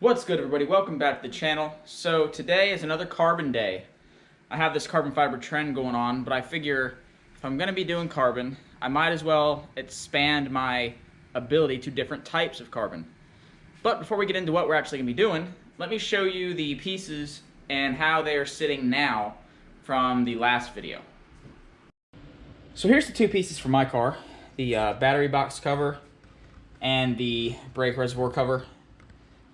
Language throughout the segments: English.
What's good, everybody? Welcome back to the channel. So today is another carbon day. I have this carbon fiber trend going on, but I figure if I'm going to be doing carbon, I might as well expand my ability to different types of carbon. But before we get into what we're actually going to be doing, let me show you the pieces and how they are sitting now from the last video. So here's the two pieces for my car, the battery box cover and the brake reservoir cover.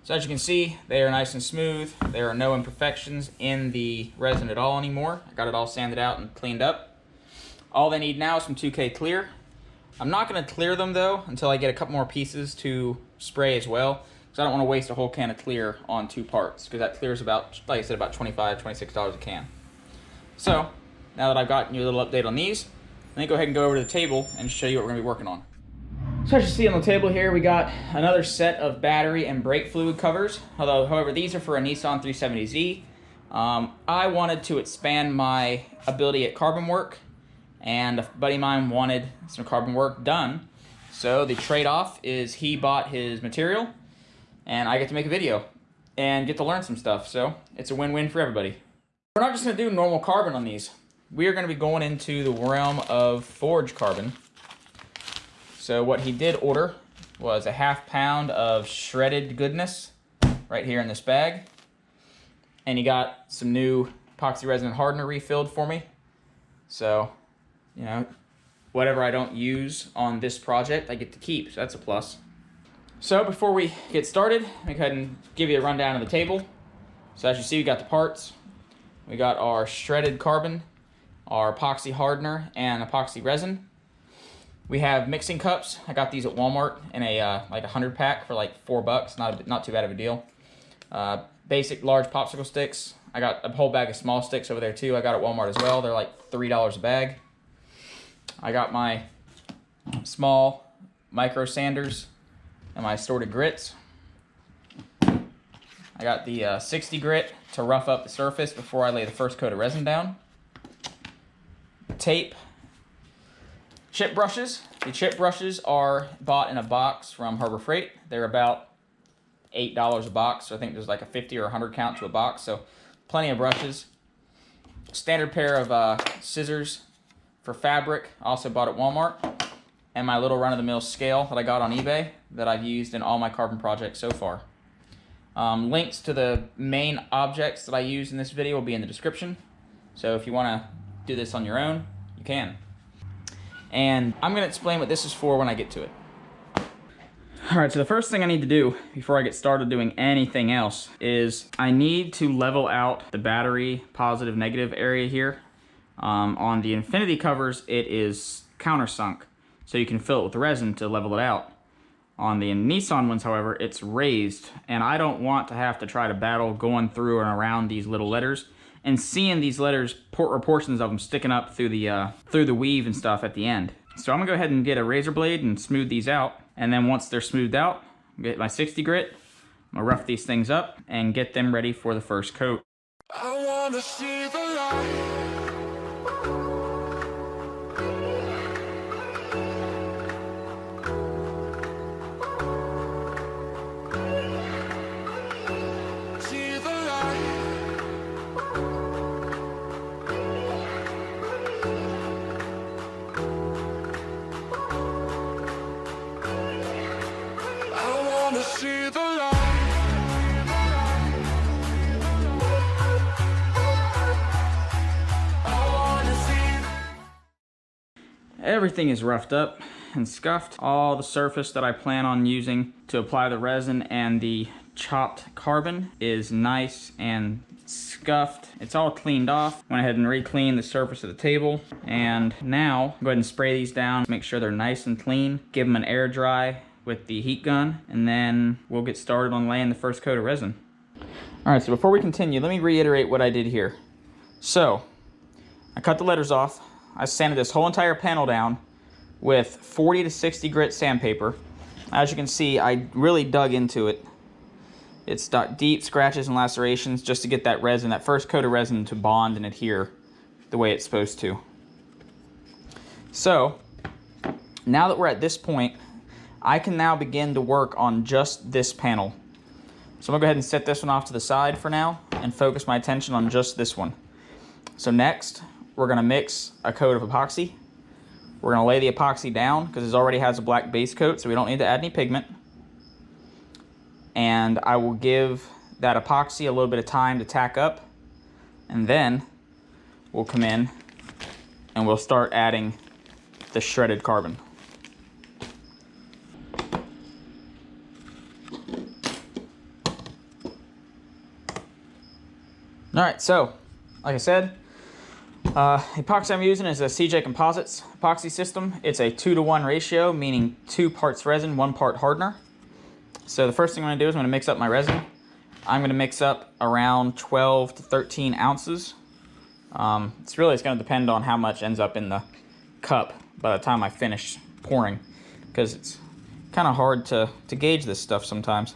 So as you can see, they are nice and smooth. There are no imperfections in the resin at all anymore. I got it all sanded out and cleaned up. All they need now is some 2K clear. I'm not going to clear them though until I get a couple more pieces to spray as well, because I don't want to waste a whole can of clear on two parts, because that clear is about, like I said, about $25, $26 a can. So now that I've gotten you a little update on these, let me go ahead and go over to the table and show you what we're going to be working on. So as you see on the table here, we got another set of battery and brake fluid covers. However, these are for a Nissan 370Z. I wanted to expand my ability at carbon work, and a buddy of mine wanted some carbon work done. So the trade-off is he bought his material, and I get to make a video and get to learn some stuff. So it's a win-win for everybody. We're not just going to do normal carbon on these. We are going to be going into the realm of forged carbon. So what he did order was a ½ pound of shredded goodness right here in this bag. And he got some new epoxy resin hardener refilled for me. So, you know, whatever I don't use on this project, I get to keep. So that's a plus. So before we get started, let me go ahead and give you a rundown of the table. So as you see, we got the parts. We got our shredded carbon, our epoxy hardener, and epoxy resin. We have mixing cups. I got these at Walmart in a like 100 pack for like $4. Not too bad of a deal. Basic large popsicle sticks. I got a whole bag of small sticks over there too. I got at Walmart as well. They're like $3 a bag. I got my small micro sanders and my assorted grits. I got the 60 grit to rough up the surface before I lay the first coat of resin down. Tape. Chip brushes. The chip brushes are bought in a box from Harbor Freight. They're about $8 a box. So I think there's like a 50 or 100 count to a box. So plenty of brushes. Standard pair of scissors for fabric. Also bought at Walmart. And my little run-of-the-mill scale that I got on eBay that I've used in all my carbon projects so far. Links to the main objects that I use in this video will be in the description. So if you want to do this on your own, you can. And I'm going to explain what this is for when I get to it. Alright, so the first thing I need to do before I get started doing anything else is I need to level out the battery positive negative area here. On the Infinity covers, it is countersunk, so you can fill it with resin to level it out. On the Nissan ones, however, it's raised, and I don't want to have to try to battle going through and around these little letters and seeing these letters, or portions of them, sticking up through the weave and stuff at the end. So I'm gonna go ahead and get a razor blade and smooth these out. And then once they're smoothed out, get my 60 grit, I'm gonna rough these things up and get them ready for the first coat. I wanna see the light. Everything is roughed up and scuffed. All the surface that I plan on using to apply the resin and the chopped carbon is nice and scuffed. It's all cleaned off. Went ahead and re-cleaned the surface of the table. And now, go ahead and spray these down. Make sure they're nice and clean. Give them an air dry with the heat gun. And then we'll get started on laying the first coat of resin. Alright, so before we continue, let me reiterate what I did here. So, I cut the letters off. I sanded this whole entire panel down with 40 to 60 grit sandpaper. As you can see, I really dug into it. It's got deep scratches and lacerations just to get that resin, that first coat of resin, to bond and adhere the way it's supposed to. So, now that we're at this point, I can now begin to work on just this panel. So I'm gonna go ahead and set this one off to the side for now and focus my attention on just this one. So next, we're gonna mix a coat of epoxy. We're gonna lay the epoxy down because it already has a black base coat, so we don't need to add any pigment. And I will give that epoxy a little bit of time to tack up, and then we'll come in and we'll start adding the shredded carbon. Alright, so, like I said, epoxy I'm using is a CJ Composites epoxy system. It's a 2-to-1 ratio, meaning 2 parts resin, 1 part hardener. So the first thing I'm going to do is I'm going to mix up my resin. I'm going to mix up around 12 to 13 ounces. It's going to depend on how much ends up in the cup by the time I finish pouring, because it's kind of hard to gauge this stuff sometimes.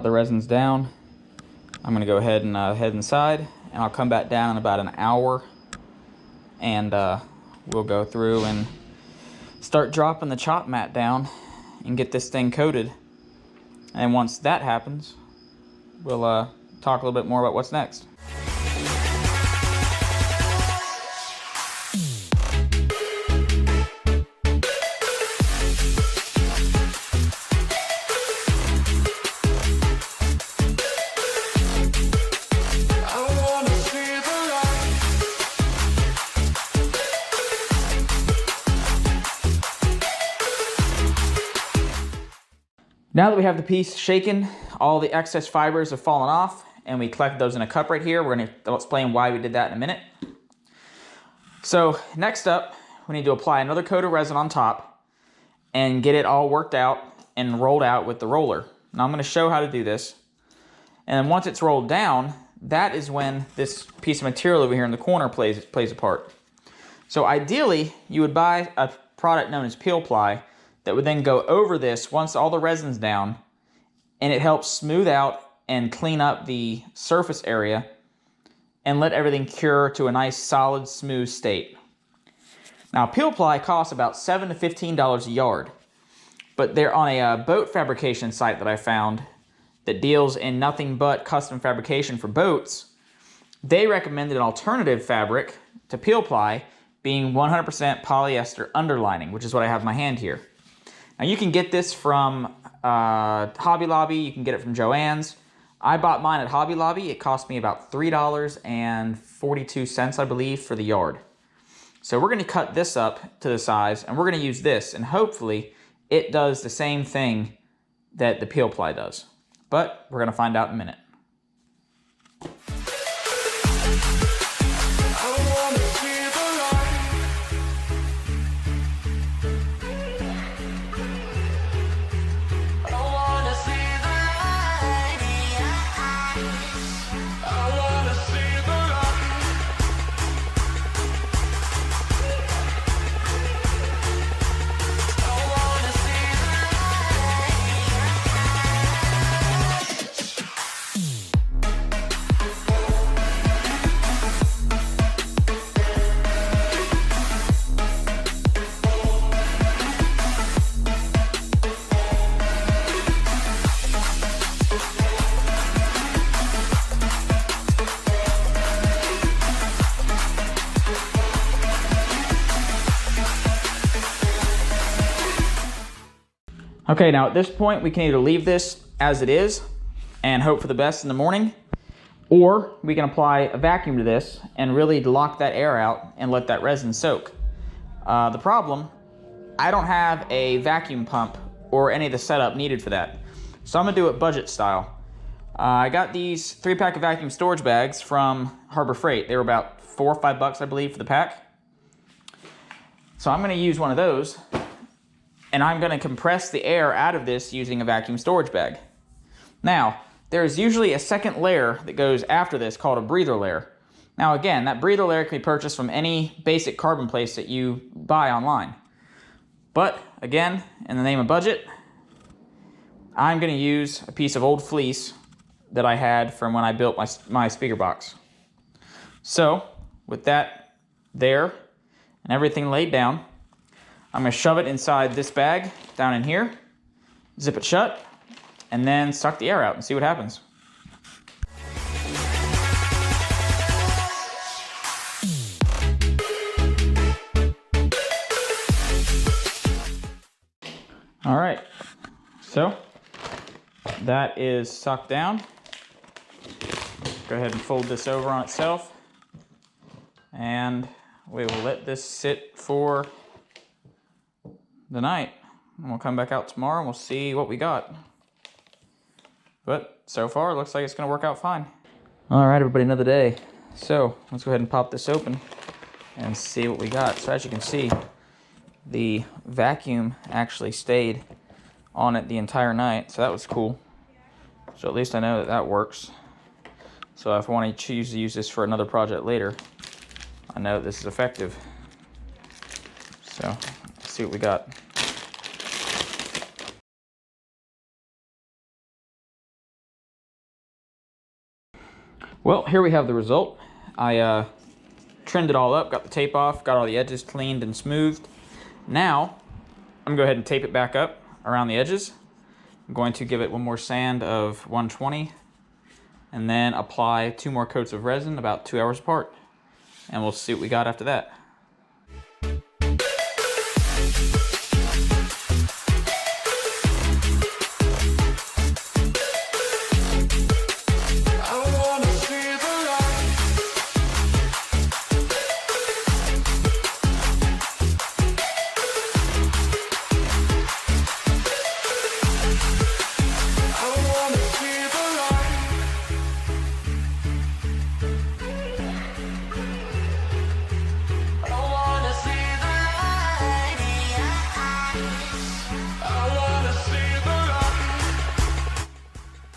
The resin's down. I'm gonna go ahead and head inside, and I'll come back down in about an hour, and we'll go through and start dropping the chop mat down and get this thing coated. And once that happens, we'll talk a little bit more about what's next. Now that we have the piece shaken, all the excess fibers have fallen off, and we collected those in a cup right here. We're going to explain why we did that in a minute. So next up, we need to apply another coat of resin on top and get it all worked out and rolled out with the roller. Now I'm going to show how to do this. And then once it's rolled down, that is when this piece of material over here in the corner plays a part. So ideally, you would buy a product known as peel ply that would then go over this once all the resin's down, and it helps smooth out and clean up the surface area and let everything cure to a nice solid smooth state. Now peel ply costs about $7 to $15 a yard, but they're on a boat fabrication site that I found that deals in nothing but custom fabrication for boats. They recommended an alternative fabric to peel ply being 100% polyester underlining, which is what I have in my hand here. Now you can get this from Hobby Lobby, you can get it from Joann's. I bought mine at Hobby Lobby. It cost me about $3.42, I believe, for the yard. So we're going to cut this up to the size, and we're going to use this, and hopefully it does the same thing that the peel ply does. But we're going to find out in a minute. Okay, now at this point we can either leave this as it is and hope for the best in the morning, or we can apply a vacuum to this and really lock that air out and let that resin soak. The problem, I don't have a vacuum pump or any of the setup needed for that, so I'm gonna do it budget style. I got these 3-pack of vacuum storage bags from Harbor Freight. They were about $4 or $5, I believe, for the pack. So I'm gonna use one of those and I'm going to compress the air out of this using a vacuum storage bag. Now, there's usually a second layer that goes after this called a breather layer. Now again, that breather layer can be purchased from any basic carbon place that you buy online. But again, in the name of budget, I'm going to use a piece of old fleece that I had from when I built my speaker box. So, with that there and everything laid down, I'm going to shove it inside this bag down in here, zip it shut, and then suck the air out and see what happens. All right, so that is sucked down. Go ahead and fold this over on itself, and we will let this sit for the night. And we'll come back out tomorrow and we'll see what we got. But so far, it looks like it's gonna work out fine. All right, everybody, another day. So let's go ahead and pop this open and see what we got. So as you can see, the vacuum actually stayed on it the entire night, so that was cool. So at least I know that that works. So if I want to choose to use this for another project later, I know this is effective. So let's see what we got. Well, here we have the result. I trimmed it all up, got the tape off, got all the edges cleaned and smoothed. Now, I'm going to go ahead and tape it back up around the edges. I'm going to give it one more sand of 120 and then apply 2 more coats of resin about 2 hours apart. And we'll see what we got after that.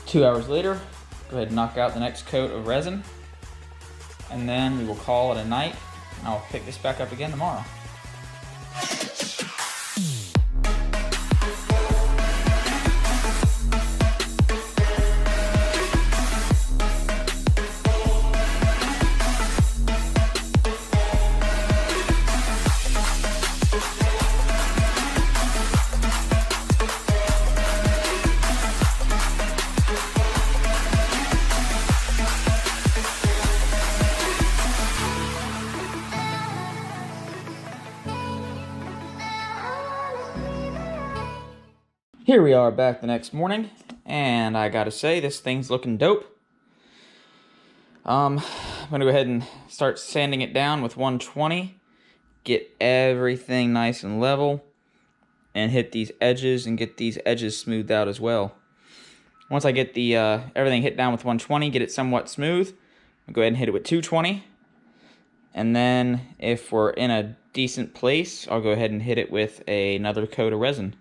Two hours later, go ahead and knock out the next coat of resin, and then we will call it a night, and I'll pick this back up again tomorrow. Here we are back the next morning, and I gotta say, this thing's looking dope. I'm gonna go ahead and start sanding it down with 120, get everything nice and level, and hit these edges and get these edges smoothed out as well. Once I get the everything hit down with 120, get it somewhat smooth, I'll go ahead and hit it with 220, and then if we're in a decent place, I'll go ahead and hit it with another coat of resin.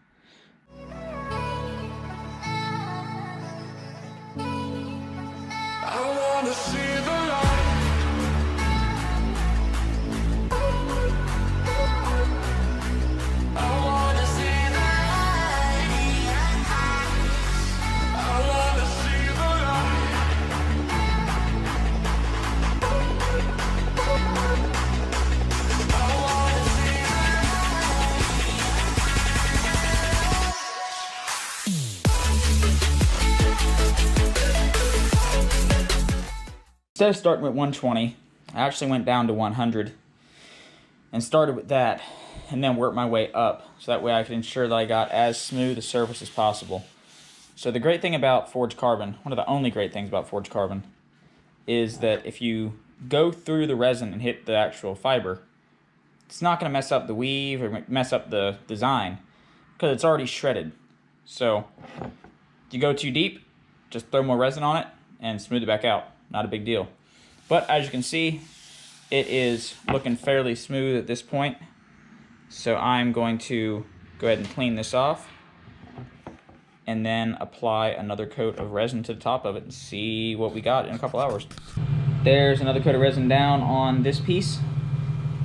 Instead of starting with 120, I actually went down to 100 and started with that and then worked my way up, so that way I could ensure that I got as smooth a surface as possible. So the great thing about forged carbon, one of the only great things about forged carbon, is that if you go through the resin and hit the actual fiber, it's not going to mess up the weave or mess up the design because it's already shredded. So if you go too deep, just throw more resin on it and smooth it back out. Not a big deal. But as you can see, it is looking fairly smooth at this point. So I'm going to Go ahead and clean this off, and then apply another coat of resin to the top of it and see what we got in a couple hours. There's another coat of resin down on this piece.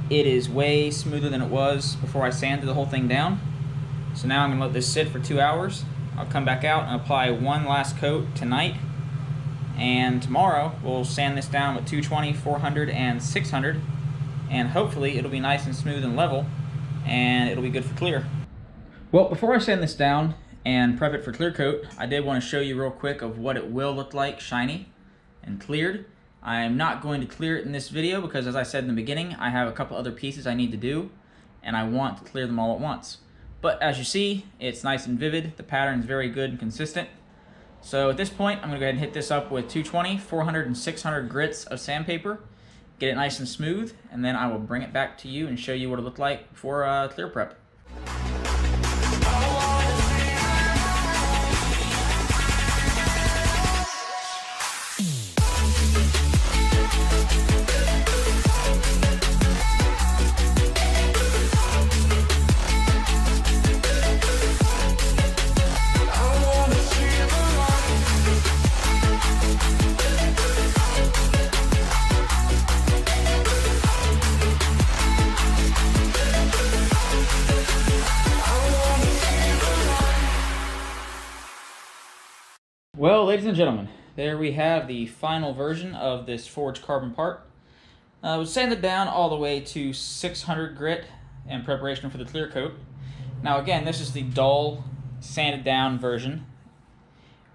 It is way smoother than it was before I sanded the whole thing down. So now I'm gonna let this sit for 2 hours. I'll come back out and apply one last coat tonight. And tomorrow we'll sand this down with 220, 400, and 600. And hopefully it'll be nice and smooth and level, and it'll be good for clear. Well, before I sand this down and prep it for clear coat, I did want to show you real quick of what it will look like shiny and cleared. I'm not going to clear it in this video because, as I said in the beginning, I have a couple other pieces I need to do, and I want to clear them all at once. But as you see, it's nice and vivid. The pattern is very good and consistent. So at this point, I'm going to go ahead and hit this up with 220, 400, and 600 grits of sandpaper, get it nice and smooth, and then I will bring it back to you and show you what it looked like for clear prep. Well, ladies and gentlemen, there we have the final version of this forged carbon part. It was sanded down all the way to 600 grit in preparation for the clear coat. Now again, this is the dull, sanded down version.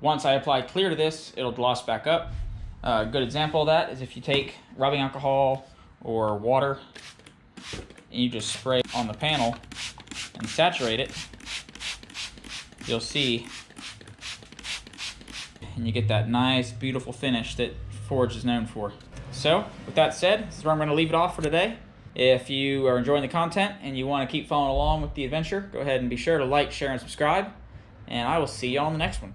Once I apply clear to this, it'll gloss back up. A good example of that is if you take rubbing alcohol or water and you just spray on the panel and saturate it, you'll see, and you get that nice, beautiful finish that Forge is known for. So, with that said, this is where I'm going to leave it off for today. If you are enjoying the content and you want to keep following along with the adventure, go ahead and be sure to like, share, and subscribe, and I will see you on the next one.